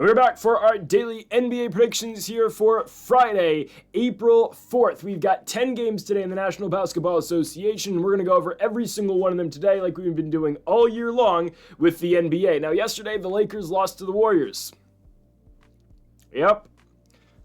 We're back for our daily NBA predictions here for Friday, April 4th. We've got 10 games today in the National Basketball Association. We're going to go over every single one of them today like we've been doing all year long with the NBA. Now, yesterday, the Lakers lost to the Warriors. Yep.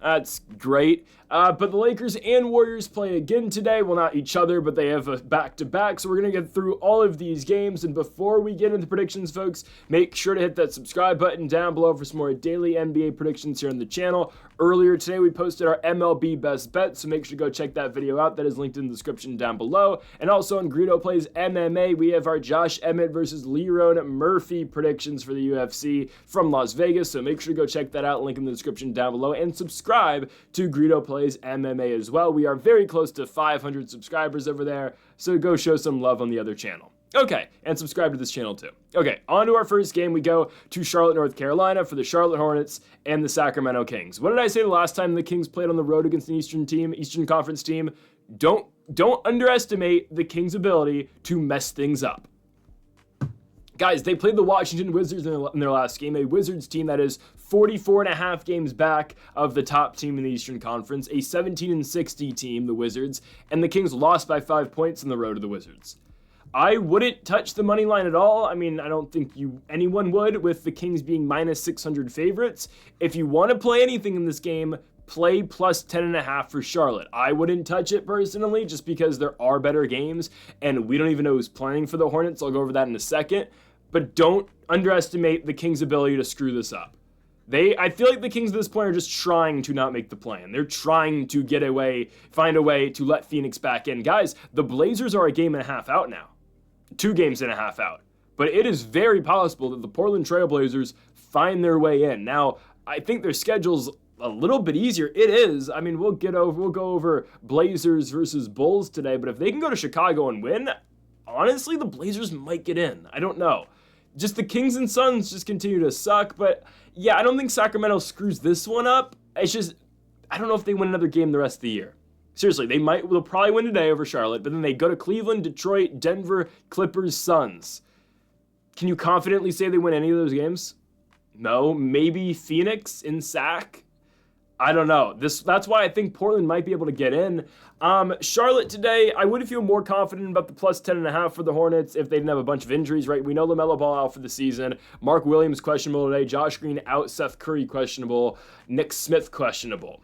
That's great. But the Lakers and Warriors play again today. Well, not each other, but they have a back-to-back. So we're going to get through all of these games. And before we get into predictions, folks, make sure to hit that subscribe button down below for some more daily NBA predictions here on the channel. Earlier today, we posted our MLB Best Bet, so make sure to go check that video out. That is linked in the description down below. And also on Greedo Plays MMA, we have our Josh Emmett versus Leron Murphy predictions for the UFC from Las Vegas. So make sure to go check that out. Link in the description down below. And subscribe to Greedo Plays MMA as well. We are very close to 500 subscribers over there, so go show some love on the other channel. Okay, and subscribe to this channel too. Okay, on to our first game. We go to Charlotte, North Carolina for the Charlotte Hornets and the Sacramento Kings. What did I say the last time the Kings played on the road against an Eastern Conference team? Don't underestimate the Kings' ability to mess things up. Guys, they played the Washington Wizards in their last game, a Wizards team that is 44.5 games back of the top team in the Eastern Conference, a 17-60 team, the Wizards, and the Kings lost by 5 points on the road to the Wizards. I wouldn't touch the money line at all. I mean, I don't think anyone would, with the Kings being minus 600 favorites. If you want to play anything in this game, play plus 10.5 for Charlotte. I wouldn't touch it personally just because there are better games, and we don't even know who's playing for the Hornets. I'll go over that in a second. But don't underestimate the Kings' ability to screw this up. I feel like the Kings at this point are just trying to not make the play-in. They're trying to find a way to let Phoenix back in. Guys, the Blazers are a game and a half out now. 2 games and a half out. But it is very possible that the Portland Trail Blazers find their way in. Now, I think their schedule's a little bit easier. It is. I mean, we'll go over Blazers versus Bulls today, but if they can go to Chicago and win, honestly, the Blazers might get in. I don't know. Just the Kings and Suns just continue to suck, but yeah, I don't think Sacramento screws this one up. It's just, I don't know if they win another game the rest of the year. Seriously, they'll probably win today over Charlotte, but then they go to Cleveland, Detroit, Denver, Clippers, Suns. Can you confidently say they win any of those games? No. Maybe Phoenix in Sac? I don't know. That's why I think Portland might be able to get in. Charlotte today, I would feel more confident about the plus 10.5 for the Hornets if they didn't have a bunch of injuries, right? We know LaMelo Ball out for the season. Mark Williams questionable today. Josh Green out. Seth Curry questionable. Nick Smith questionable.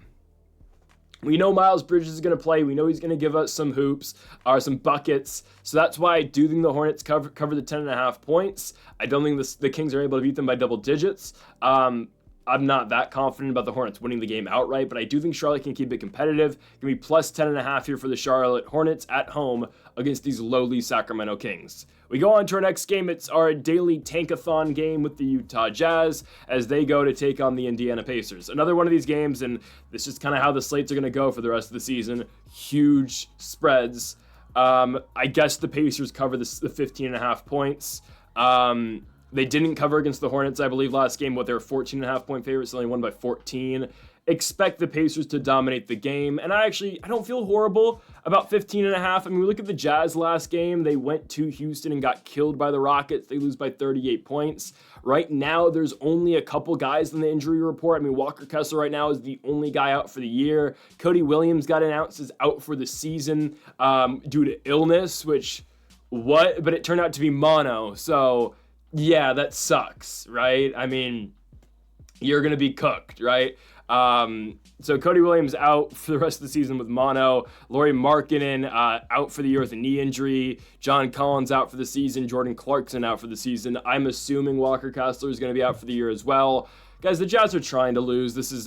We know Miles Bridges is going to play. We know he's going to give us some hoops or some buckets. So that's why I do think the Hornets cover the 10.5 points. I don't think the Kings are able to beat them by double digits. I'm not that confident about the Hornets winning the game outright, but I do think Charlotte can keep it competitive. Going to be plus 10.5 here for the Charlotte Hornets at home against these lowly Sacramento Kings. We go on to our next game. It's our daily tankathon game with the Utah Jazz as they go to take on the Indiana Pacers. Another one of these games, and this is kind of how the slates are going to go for the rest of the season. Huge spreads. I guess the Pacers cover the 15.5 points. They didn't cover against the Hornets, I believe, last game. They were 14.5 point favorites, so they won by 14. Expect the Pacers to dominate the game. And I don't feel horrible about 15.5. I mean, we look at the Jazz last game. They went to Houston and got killed by the Rockets. They lose by 38 points. Right now, there's only a couple guys in the injury report. I mean, Walker Kessler right now is the only guy out for the year. Cody Williams got announced as out for the season due to illness, but it turned out to be mono. So yeah, that sucks, right? I mean, you're going to be cooked, right? So Cody Williams out for the rest of the season with mono. Lauri Markkanen out for the year with a knee injury. John Collins out for the season. Jordan Clarkson out for the season. I'm assuming Walker Kessler is going to be out for the year as well. Guys, the Jazz are trying to lose. This is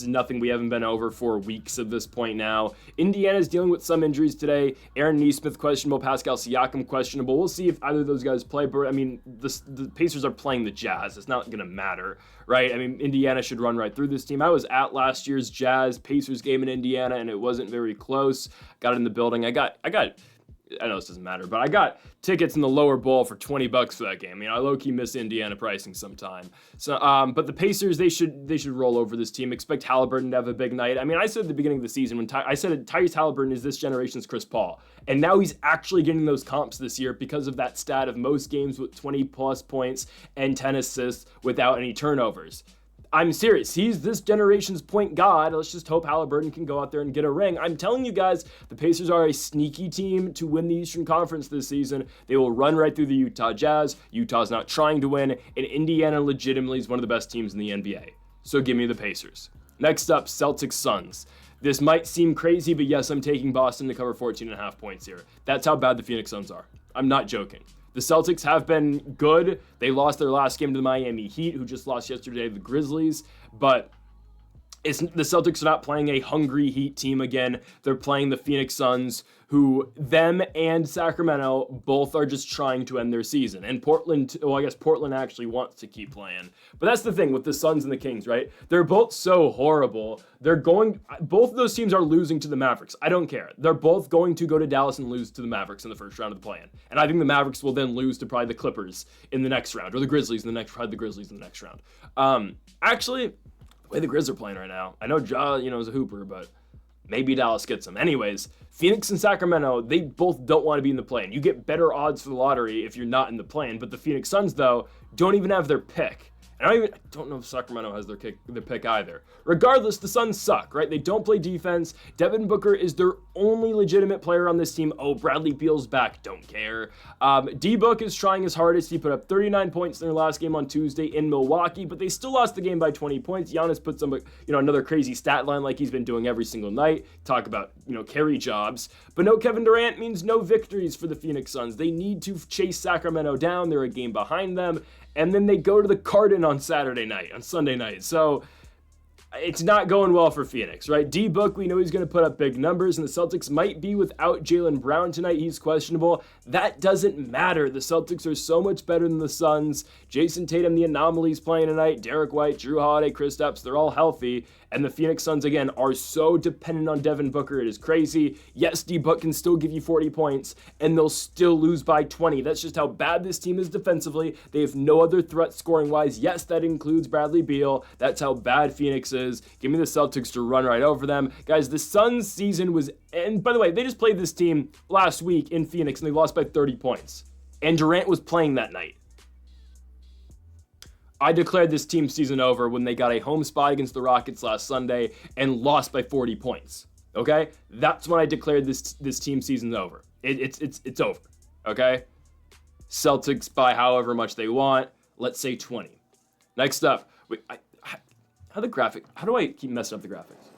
nothing we haven't been over for weeks at this point now. Indiana's dealing with some injuries today. Aaron Nesmith questionable, Pascal Siakam questionable. We'll see if either of those guys play, but I mean, the Pacers are playing the Jazz. It's not going to matter, right? I mean, Indiana should run right through this team. I was at last year's Jazz-Pacers game in Indiana, and it wasn't very close. Got in the building. I know this doesn't matter, but I got tickets in the lower bowl for $20 for that game. I low-key miss Indiana pricing sometime. So, but the Pacers, they should roll over this team. Expect Halliburton to have a big night. I mean, I said at the beginning of the season when I said Tyrese Halliburton is this generation's Chris Paul, and now he's actually getting those comps this year because of that stat of most games with 20+ points and 10 assists without any turnovers. I'm serious. He's this generation's point guard. Let's just hope Halliburton can go out there and get a ring. I'm telling you guys, the Pacers are a sneaky team to win the Eastern Conference this season. They will run right through the Utah Jazz. Utah's not trying to win, and Indiana legitimately is one of the best teams in the NBA. So give me the Pacers. Next up, Celtics Suns. This might seem crazy, but yes, I'm taking Boston to cover 14.5 points here. That's how bad the Phoenix Suns are. I'm not joking. The Celtics have been good. They lost their last game to the Miami Heat, who just lost yesterday to the Grizzlies. But the Celtics are not playing a hungry Heat team again. They're playing the Phoenix Suns, who them and Sacramento both are just trying to end their season. And Portland, well, I guess Portland actually wants to keep playing. But that's the thing with the Suns and the Kings, right? They're both so horrible. Both of those teams are losing to the Mavericks. I don't care. They're both going to go to Dallas and lose to the Mavericks in the first round of the play-in. And I think the Mavericks will then lose to probably the Clippers in the next round, or the Grizzlies in the next round. Actually, the way the Grizz are playing right now, I know Ja, is a hooper, but maybe Dallas gets them. Anyways, Phoenix and Sacramento, they both don't want to be in the play-in. You get better odds for the lottery if you're not in the play-in, but the Phoenix Suns, though, don't even have their pick. And I don't know if Sacramento has their pick either. Regardless, the Suns suck, right? They don't play defense. Devin Booker is their only legitimate player on this team. Oh, Bradley Beal's back. Don't care. D-Book is trying his hardest. He put up 39 points in their last game on Tuesday in Milwaukee, but they still lost the game by 20 points. Giannis put some, another crazy stat line like he's been doing every single night. Talk about, carry jobs. But no Kevin Durant means no victories for the Phoenix Suns. They need to chase Sacramento down. They're a game behind them. And then they go to the Garden on Sunday night. So it's not going well for Phoenix, right? D-Book, we know he's going to put up big numbers, and the Celtics might be without Jaylen Brown tonight. He's questionable. That doesn't matter. The Celtics are so much better than the Suns. Jason Tatum, the anomaly's playing tonight. Derek White, Drew Holiday, Kristaps, they're all healthy. And the Phoenix Suns, again, are so dependent on Devin Booker. It is crazy. Yes, D-Book can still give you 40 points, and they'll still lose by 20. That's just how bad this team is defensively. They have no other threat scoring-wise. Yes, that includes Bradley Beal. That's how bad Phoenix is. Give me the Celtics to run right over them. Guys, the Suns season was... And by the way, they just played this team last week in Phoenix, and they lost by 30 points. And Durant was playing that night. I declared this team season over when they got a home spot against the Rockets last Sunday and lost by 40 points. Okay? That's when I declared this team season's over. It's over. Okay? Celtics by however much they want. Let's say 20. Next up. How do I keep messing up the graphics?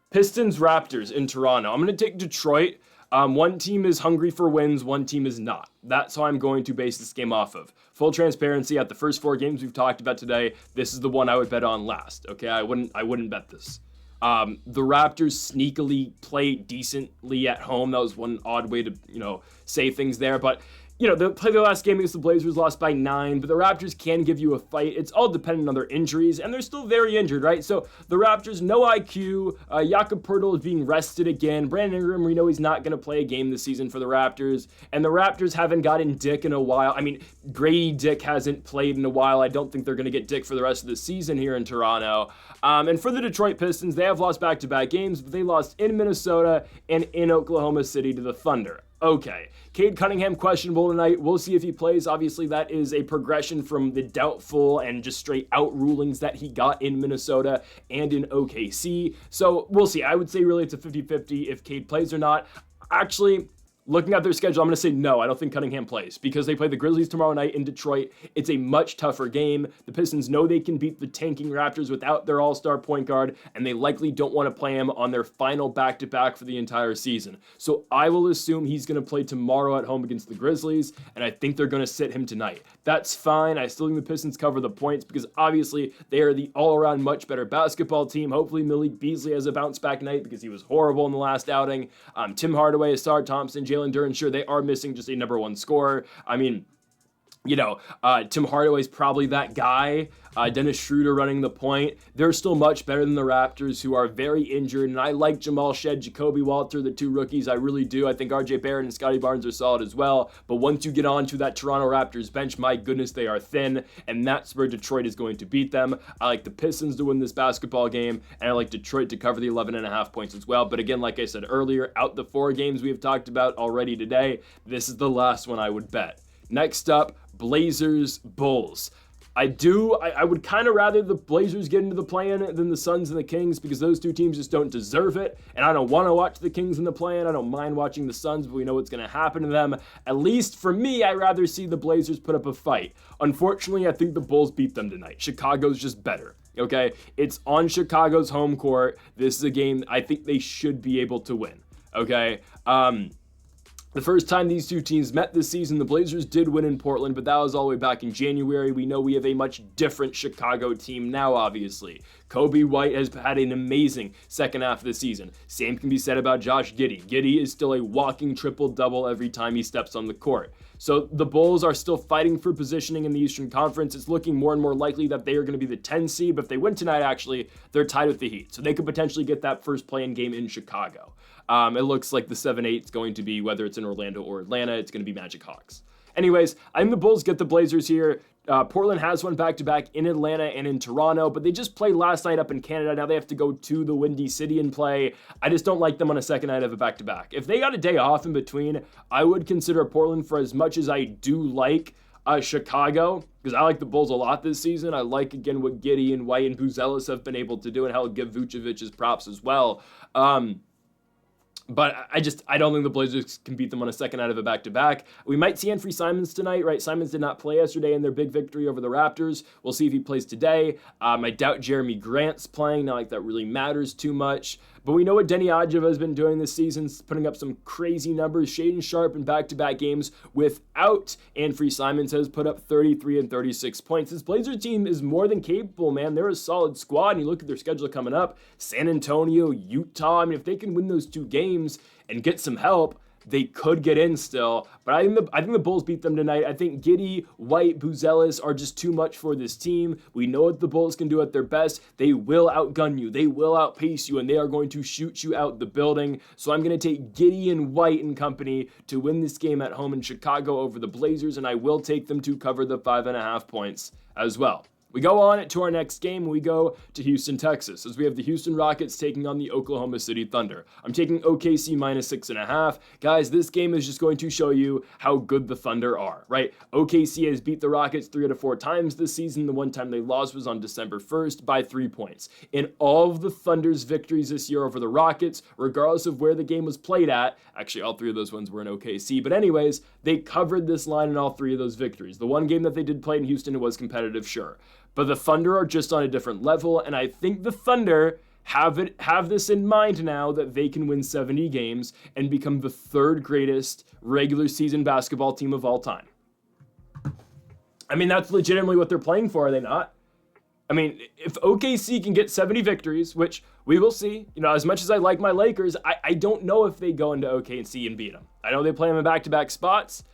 Pistons Raptors in Toronto. I'm going to take Detroit. One team is hungry for wins, one team is not. That's how I'm going to base this game off of. Full transparency, at the first 4 games we've talked about today, this is the one I would bet on last. Okay, I wouldn't bet this. The Raptors sneakily play decently at home. That was one odd way to, say things there, but they played their last game against the Blazers, lost by 9, but the Raptors can give you a fight. It's all dependent on their injuries, and they're still very injured, right? So the Raptors, no IQ. Jakob Poeltl is being rested again. Brandon Ingram, we know he's not going to play a game this season for the Raptors, and the Raptors haven't gotten Dick in a while. I mean, Grady Dick hasn't played in a while. I don't think they're going to get Dick for the rest of the season here in Toronto. And for the Detroit Pistons, they have lost back-to-back games, but they lost in Minnesota and in Oklahoma City to the Thunder. Okay, Cade Cunningham questionable tonight. We'll see if he plays. Obviously, that is a progression from the doubtful and just straight out rulings that he got in Minnesota and in OKC. So we'll see. I would say really it's a 50-50 if Cade plays or not. Actually, looking at their schedule, I'm going to say no, I don't think Cunningham plays because they play the Grizzlies tomorrow night in Detroit. It's a much tougher game. The Pistons know they can beat the tanking Raptors without their all-star point guard, and they likely don't want to play him on their final back-to-back for the entire season. So I will assume he's going to play tomorrow at home against the Grizzlies, and I think they're going to sit him tonight. That's fine. I still think the Pistons cover the points because obviously they are the all-around much better basketball team. Hopefully Malik Beasley has a bounce-back night because he was horrible in the last outing. Tim Hardaway, Asar Thompson, Jalen Duren, sure, they are missing just a number 1 scorer. I mean, Tim Hardaway's probably that guy. Dennis Schroeder running the point. They're still much better than the Raptors, who are very injured. And I like Jamal Shed, Jacoby Walter, the 2 rookies. I really do. I think RJ Barrett and Scotty Barnes are solid as well. But once you get onto that Toronto Raptors bench, my goodness, they are thin. And that's where Detroit is going to beat them. I like the Pistons to win this basketball game. And I like Detroit to cover the 11.5 points as well. But again, like I said earlier, out the 4 games we have talked about already today, this is the last one I would bet. Next up, Blazers Bulls. I would kind of rather the Blazers get into the play-in than the Suns and the Kings because those two teams just don't deserve it. And I don't want to watch the Kings in the play-in. I don't mind watching the Suns, but we know what's going to happen to them. At least for me, I'd rather see the Blazers put up a fight. Unfortunately, I think the Bulls beat them tonight. Chicago's just better. Okay? It's on Chicago's home court. This is a game I think they should be able to win. Okay? The first time these two teams met this season, the Blazers did win in Portland, but that was all the way back in January. We know we have a much different Chicago team now, obviously. Kobe White has had an amazing second half of the season. Same can be said about Josh Giddey. Giddey is still a walking triple-double every time he steps on the court. So the Bulls are still fighting for positioning in the Eastern Conference. It's looking more and more likely that they are going to be the 10 seed, but if they win tonight, actually, they're tied with the Heat. So they could potentially get that first play-in game in Chicago. It looks like the 7-8 is going to be, whether it's in Orlando or Atlanta, it's going to be Magic Hawks. Anyways, I think the Bulls get the Blazers here. Portland has one back-to-back in Atlanta and in Toronto, but they just played last night up in Canada. Now they have to go to the Windy City and play. I just don't like them on a second night of a back-to-back. If they got a day off in between, I would consider Portland for as much as I do like Chicago, because I like the Bulls a lot this season. I like, again, what Giddey and White and Buzelis have been able to do, and hell, give Vucevic his props as well. But I don't think the Blazers can beat them on a second out of a back-to-back. We might see Anfernee Simons tonight, right? Simons did not play yesterday in their big victory over the Raptors. We'll see if he plays today. I doubt Jeremy Grant's playing. Not like that really matters too much. But we know what Denny Adjava has been doing this season, putting up some crazy numbers. Shaedon Sharpe in back-to-back games without Anfernee Simons has put up 33 and 36 points. This Blazer team is more than capable, man. They're a solid squad, and you look at their schedule coming up. San Antonio, Utah. I mean, if they can win those two games and get some help, they could get in still. But I think the Bulls beat them tonight. I think Giddey, White, Buzelis are just too much for this team. We know what the Bulls can do at their best. They will outgun you. They will outpace you, and they are going to shoot you out the building. So I'm going to take Giddey and White and company to win this game at home in Chicago over the Blazers, and I will take them to cover the 5.5 points as well. We go on to our next game. We go to Houston, Texas, as we have the Houston Rockets taking on the Oklahoma City Thunder. I'm taking OKC minus 6.5. Guys, this game is just going to show you how good the Thunder are, right? OKC has beat the Rockets 3 out of 4 times this season. The one time they lost was on December 1st by 3 points. In all of the Thunder's victories this year over the Rockets, regardless of where the game was played at, actually all 3 of those ones were in OKC, but anyways, they covered this line in all 3 of those victories. The one game that they did play in Houston, it was competitive, sure. But the Thunder are just on a different level, and I think the Thunder have this in mind now that they can win 70 games and become the 3rd greatest regular season basketball team of all time. I mean, that's legitimately what they're playing for, are they not? I mean, if OKC can get 70 victories, which we will see, you know, as much as I like my Lakers, I don't know if they go into OKC and beat them. I know they play them in back-to-back spots,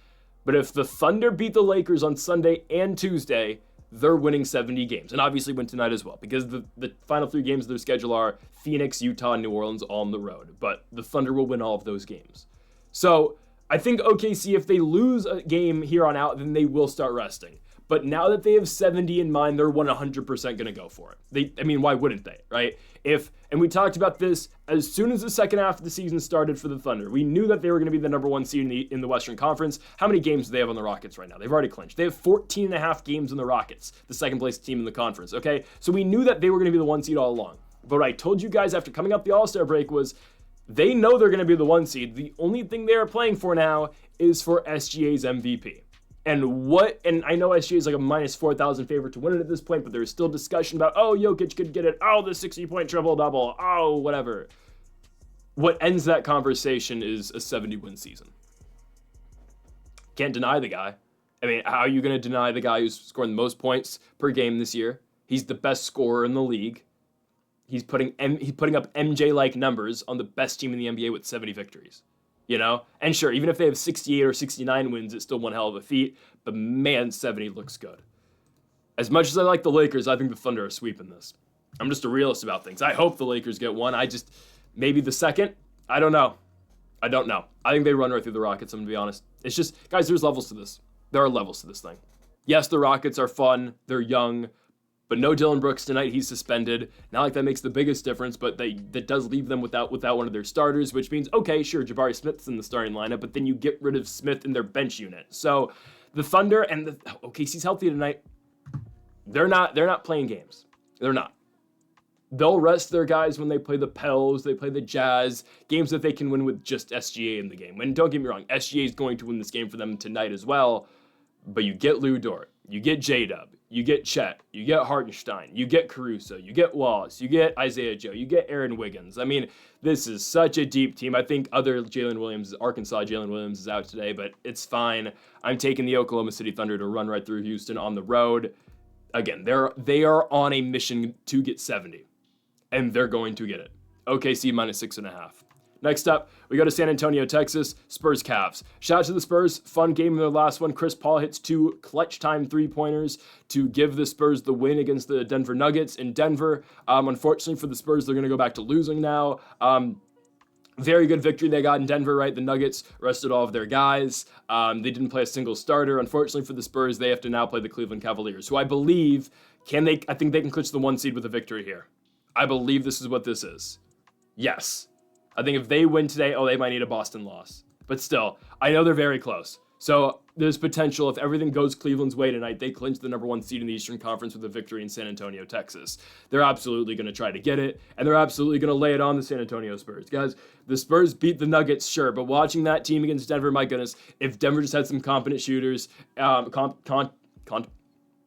but if the Thunder beat the Lakers on Sunday and Tuesday, they're winning 70 games, and obviously win tonight as well, because the final 3 games of their schedule are Phoenix, Utah, and New Orleans all on the road, but the Thunder will win all of those games. So I think OKC, if they lose a game here on out, then they will start resting. But now that they have 70 in mind, they're 100% going to go for it. I mean, why wouldn't they, right? And we talked about this as soon as the second half of the season started for the Thunder. We knew that they were going to be the number 1 seed in the Western Conference. How many games do they have on the Rockets right now? They've already clinched. They have 14 and a half games on the Rockets, the second place team in the conference, okay? So we knew that they were going to be the 1 seed all along. But what I told you guys after coming up the All-Star break was they know they're going to be the 1 seed. The only thing they are playing for now is for SGA's MVP. And I know SGA is like a minus 4,000 favorite to win it at this point, but there's still discussion about, oh, Jokic could get it, oh, the 60-point triple-double, oh, whatever. What ends that conversation is a 70-win season. Can't deny the guy. I mean, how are you going to deny the guy who's scoring the most points per game this year? He's the best scorer in the league. He's putting up MJ-like numbers on the best team in the NBA with 70 victories. You know? And sure, even if they have 68 or 69 wins, it's still one hell of a feat. But man, 70 looks good. As much as I like the Lakers, I think the Thunder are sweeping this. I'm just a realist about things. I hope the Lakers get one. Maybe the second. I don't know. I think they run right through the Rockets, I'm going to be honest. It's just, guys, there's levels to this. There are levels to this thing. Yes, the Rockets are fun. They're young. But no Dillon Brooks tonight. He's suspended. Not like that makes the biggest difference, but that does leave them without one of their starters, which means, okay, sure, Jabari Smith's in the starting lineup, but then you get rid of Smith in their bench unit. So the Thunder and OKC's healthy tonight. They're not playing games. They're not. They'll rest their guys when they play the Pels, they play the Jazz, games that they can win with just SGA in the game. And don't get me wrong, SGA is going to win this game for them tonight as well, but you get Lou Dort, you get J-Dub, you get Chet, you get Hartenstein, you get Caruso, you get Wallace, you get Isaiah Joe, you get Aaron Wiggins. I mean, this is such a deep team. I think Arkansas Jalen Williams is out today, but it's fine. I'm taking the Oklahoma City Thunder to run right through Houston on the road. Again, they are on a mission to get 70. And they're going to get it. OKC -6.5. Next up, we go to San Antonio, Texas, Spurs Cavs. Shout out to the Spurs, fun game in their last one. Chris Paul hits 2 clutch time 3-pointers to give the Spurs the win against the Denver Nuggets in Denver. Unfortunately for the Spurs, they're going to go back to losing now. Very good victory they got in Denver, right? The Nuggets rested all of their guys. They didn't play a single starter. Unfortunately for the Spurs, they have to now play the Cleveland Cavaliers, who I believe I think they can clinch the 1 seed with a victory here. I believe this is what this is. Yes. I think if they win today, they might need a Boston loss. But still, I know they're very close. So there's potential if everything goes Cleveland's way tonight, they clinch the number 1 seed in the Eastern Conference with a victory in San Antonio, Texas. They're absolutely going to try to get it, and they're absolutely going to lay it on the San Antonio Spurs. Guys, the Spurs beat the Nuggets, sure, but watching that team against Denver, my goodness, if Denver just had some competent shooters,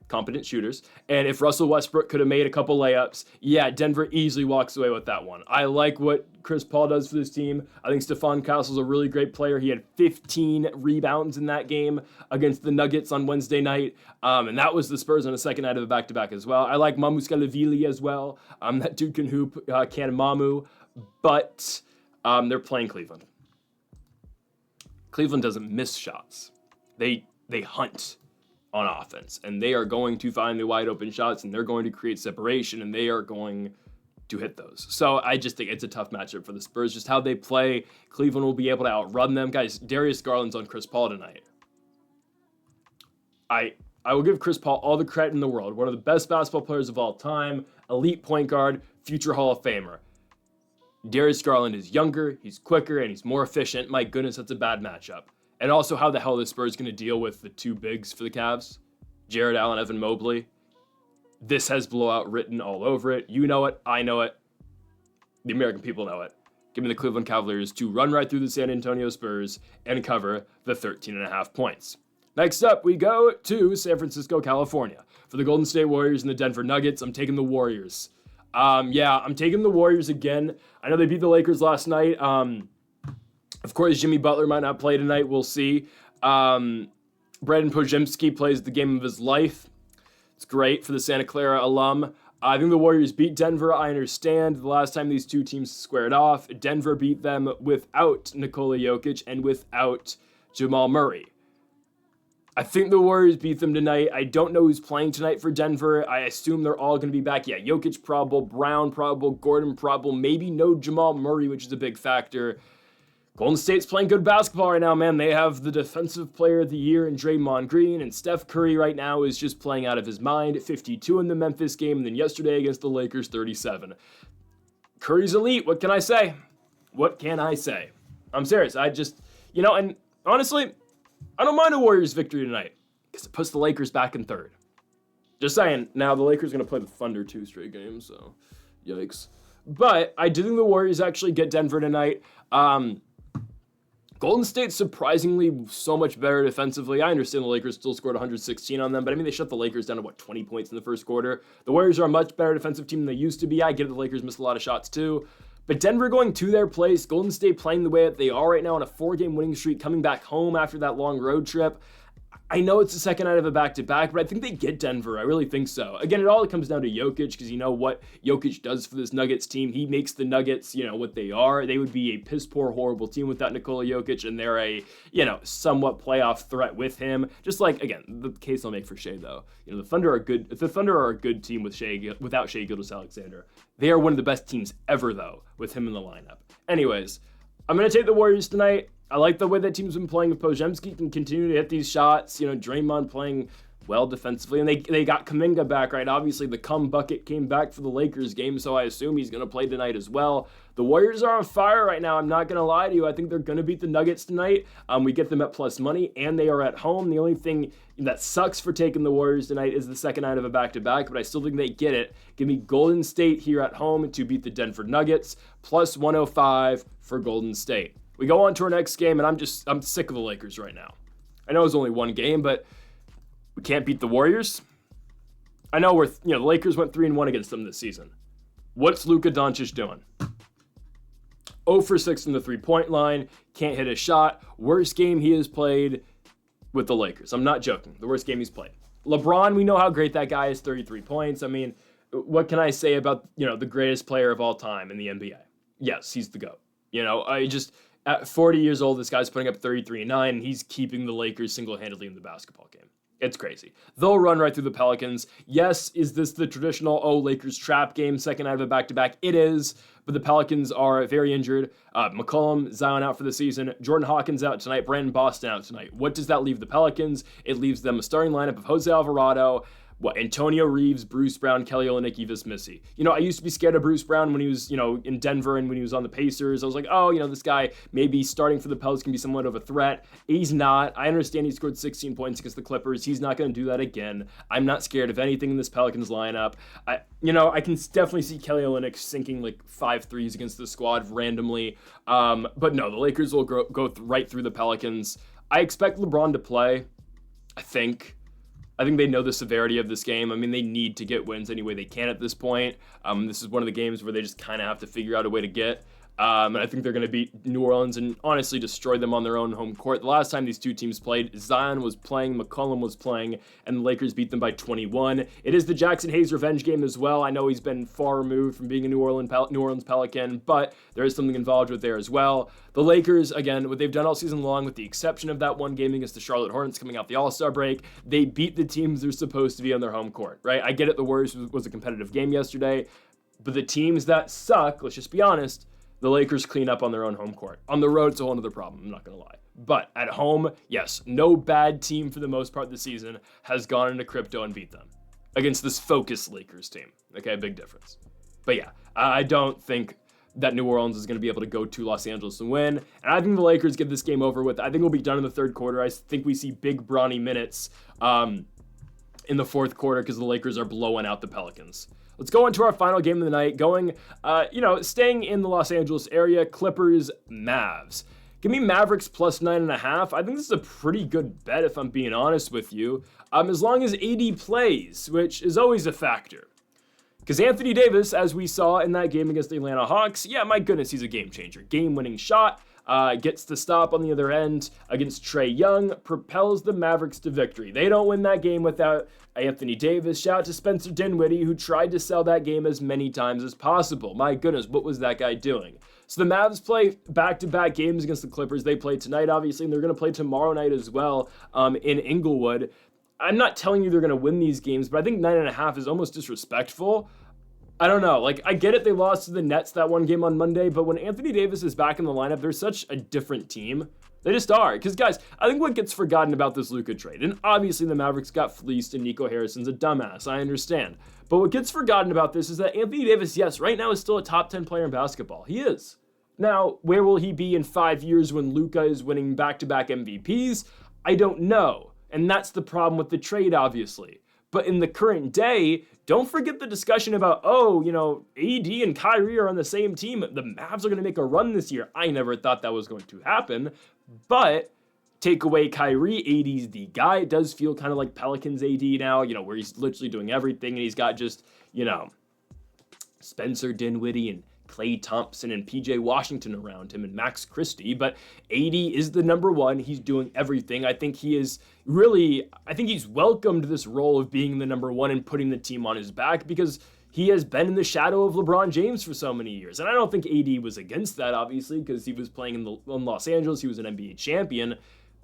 competent shooters, and if Russell Westbrook could have made a couple layups, yeah, Denver easily walks away with that one. I like what Chris Paul does for this team. I think Stephon Castle's a really great player. He had 15 rebounds in that game against the Nuggets on Wednesday night, and that was the Spurs on the second night of a back-to-back as well. I like Mamukelashvili as well. That dude can hoop, can Mamu, but they're playing Cleveland. Cleveland doesn't miss shots. They hunt on offense, and they are going to find the wide open shots, and they're going to create separation, and they are going to hit those. So I just think it's a tough matchup for the Spurs. Just how they play, Cleveland will be able to outrun them. Guys, Darius Garland's on Chris Paul tonight. I will give Chris Paul all the credit in the world. One of the best basketball players of all time, elite point guard, future Hall of Famer. Darius Garland is younger, he's quicker, and he's more efficient. My goodness, that's a bad matchup. And also, how the hell are the Spurs going to deal with the 2 bigs for the Cavs? Jared Allen, Evan Mobley. This has blowout written all over it. You know it. I know it. The American people know it. Give me the Cleveland Cavaliers to run right through the San Antonio Spurs and cover the 13.5 points. Next up, we go to San Francisco, California. For the Golden State Warriors and the Denver Nuggets, I'm taking the Warriors. I'm taking the Warriors again. I know they beat the Lakers last night. Of course, Jimmy Butler might not play tonight. We'll see. Brandon Podziemski plays the game of his life. It's great for the Santa Clara alum. I think the Warriors beat Denver. I understand the last time these two teams squared off, Denver beat them without Nikola Jokic and without Jamal Murray. I think the Warriors beat them tonight. I don't know who's playing tonight for Denver. I assume they're all going to be back. Yeah, Jokic probable, Brown probable, Gordon probable, maybe no Jamal Murray, which is a big factor. Golden State's playing good basketball right now, man. They have the defensive player of the year in Draymond Green, and Steph Curry right now is just playing out of his mind. 52 in the Memphis game, and then yesterday against the Lakers, 37. Curry's elite. What can I say? I'm serious. And honestly, I don't mind a Warriors victory tonight because it puts the Lakers back in third. Just saying. Now, the Lakers are going to play the Thunder 2 straight games, so yikes. But I do think the Warriors actually get Denver tonight. Golden State's surprisingly so much better defensively. I understand the Lakers still scored 116 on them, but they shut the Lakers down to, 20 points in the first quarter. The Warriors are a much better defensive team than they used to be. I get it, the Lakers missed a lot of shots too. But Denver going to their place, Golden State playing the way that they are right now on a 4-game winning streak, coming back home after that long road trip. I know it's the second night of a back-to-back, but I think they get Denver. I really think so. Again, it all comes down to Jokic, because you know what Jokic does for this Nuggets team. He makes the Nuggets, what they are. They would be a piss-poor, horrible team without Nikola Jokic, and they're a, somewhat playoff threat with him. Just like, again, the case I'll make for Shai, though. The Thunder are a good team without Shai Gilgeous-Alexander. They are one of the best teams ever, though, with him in the lineup. Anyways, I'm going to take the Warriors tonight. I like the way that team's been playing. If Podziemski can continue to hit these shots, Draymond playing well defensively, and they got Kuminga back, right? Obviously, the cum bucket came back for the Lakers game, so I assume he's going to play tonight as well. The Warriors are on fire right now. I'm not going to lie to you. I think they're going to beat the Nuggets tonight. We get them at plus money, and they are at home. The only thing that sucks for taking the Warriors tonight is the second night of a back-to-back, but I still think they get it. Give me Golden State here at home to beat the Denver Nuggets, plus 105 for Golden State. We go on to our next game, and I'm sick of the Lakers right now. I know it was only one game, but we can't beat the Warriors. I know the Lakers went 3-1 against them this season. What's Luka Doncic doing? 0 for 6 from the three-point line, can't hit a shot. Worst game he has played with the Lakers. I'm not joking. The worst game he's played. LeBron, we know how great that guy is, 33 points. I mean, what can I say about, the greatest player of all time in the NBA? Yes, he's the GOAT. At 40 years old, this guy's putting up 33-9, and he's keeping the Lakers single-handedly in the basketball game. It's crazy. They'll run right through the Pelicans. Yes, is this the traditional, Lakers trap game, second night of a back-to-back? It is, but the Pelicans are very injured. McCollum, Zion out for the season. Jordan Hawkins out tonight. Brandon Boston out tonight. What does that leave the Pelicans? It leaves them a starting lineup of Jose Alvarado, Antonio Reeves, Bruce Brown, Kelly Olynyk, Yves Missi. I used to be scared of Bruce Brown when he was, in Denver and when he was on the Pacers. I was like, this guy maybe starting for the Pelicans can be somewhat of a threat. He's not. I understand he scored 16 points against the Clippers. He's not going to do that again. I'm not scared of anything in this Pelicans lineup. I can definitely see Kelly Olynyk sinking like 5 threes against the squad randomly. But no, the Lakers will go right through the Pelicans. I expect LeBron to play, I think they know the severity of this game. I mean, they need to get wins any way they can at this point. This is one of the games where they just kind of have to figure out a way to get. And I think they're going to beat New Orleans and honestly destroy them on their own home court. The last time these two teams played, Zion was playing, McCollum was playing, and the Lakers beat them by 21. It is the Jackson Hayes revenge game as well. I know he's been far removed from being a New Orleans Pelican, but there is something involved with there as well. The Lakers, again, what they've done all season long, with the exception of that one game against the Charlotte Hornets coming out the All-Star break, they beat the teams they're supposed to be on their home court, right? I get it, the Warriors was a competitive game yesterday, but the teams that suck, let's just be honest, the Lakers clean up on their own home court. On the road, it's a whole other problem, I'm not going to lie. But at home, yes, no bad team for the most part this season has gone into crypto and beat them against this focused Lakers team. Okay, big difference. But yeah, I don't think that New Orleans is going to be able to go to Los Angeles and win. And I think the Lakers get this game over with. I think we'll be done in the third quarter. I think we see big brawny minutes in the fourth quarter because the Lakers are blowing out the Pelicans. Let's go into our final game of the night, staying in the Los Angeles area, Clippers, Mavs. Give me Mavericks plus 9.5. I think this is a pretty good bet if I'm being honest with you, as long as AD plays, which is always a factor. Because Anthony Davis, as we saw in that game against the Atlanta Hawks, yeah, my goodness, he's a game changer. Game-winning shot, gets the stop on the other end against Trae Young, propels the Mavericks to victory. They don't win that game without Anthony Davis. Shout out to Spencer Dinwiddie, who tried to sell that game as many times as possible. My goodness, what was that guy doing? So the Mavs play back-to-back games against the Clippers. They play tonight, obviously, and they're going to play tomorrow night as well in Inglewood. I'm not telling you they're going to win these games, but I think 9.5 is almost disrespectful. I don't know. I get it. They lost to the Nets that one game on Monday, but when Anthony Davis is back in the lineup, they're such a different team. They just are. Because, guys, I think what gets forgotten about this Luka trade, and obviously the Mavericks got fleeced and Nico Harrison's a dumbass. I understand. But what gets forgotten about this is that Anthony Davis, yes, right now is still a top 10 player in basketball. He is. Now, where will he be in 5 years when Luka is winning back-to-back MVPs? I don't know. And that's the problem with the trade, obviously. But in the current day, don't forget the discussion about, AD and Kyrie are on the same team. The Mavs are going to make a run this year. I never thought that was going to happen. But take away Kyrie, AD's the guy. It does feel kind of like Pelicans AD now, where he's literally doing everything. And he's got just, Spencer Dinwiddie and Klay Thompson and PJ Washington around him and Max Christie, but AD is the number one. He's doing everything. I think he's welcomed this role of being the number one and putting the team on his back because he has been in the shadow of LeBron James for so many years. And I don't think AD was against that, obviously, because he was playing in Los Angeles. He was an NBA champion,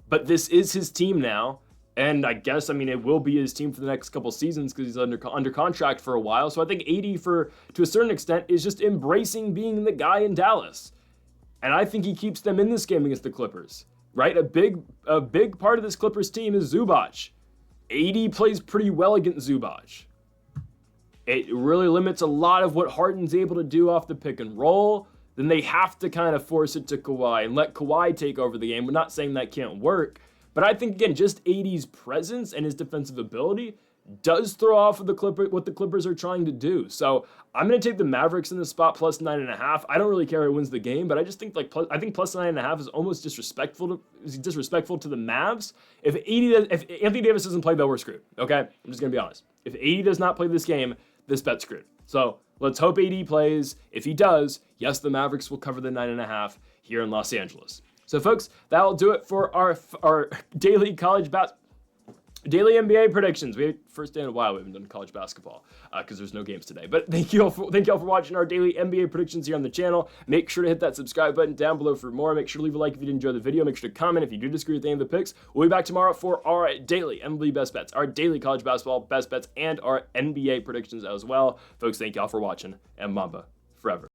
but this is his team now. And I guess, it will be his team for the next couple seasons because he's under contract for a while. So I think AD, to a certain extent, is just embracing being the guy in Dallas. And I think he keeps them in this game against the Clippers, right? A big part of this Clippers team is Zubac. AD plays pretty well against Zubac. It really limits a lot of what Harden's able to do off the pick and roll. Then they have to kind of force it to Kawhi and let Kawhi take over the game. We're not saying that can't work, but I think, again, just AD's presence and his defensive ability does throw off of what the Clippers are trying to do. So I'm going to take the Mavericks in the spot plus 9.5. I don't really care who wins the game, but I just think I think plus 9.5 is almost disrespectful to the Mavs. If Anthony Davis doesn't play, though, we're screwed. Okay, I'm just going to be honest. If AD does not play this game, this bet's screwed. So let's hope AD plays. If he does, yes, the Mavericks will cover the 9.5 here in Los Angeles. So, folks, that'll do it for our daily daily NBA predictions. First day in a while we haven't done college basketball because there's no games today. But thank you all for watching our daily NBA predictions here on the channel. Make sure to hit that subscribe button down below for more. Make sure to leave a like if you did enjoy the video. Make sure to comment if you do disagree with any of the picks. We'll be back tomorrow for our daily MLB best bets, our daily college basketball best bets, and our NBA predictions as well. Folks, thank you all for watching, and Mamba forever.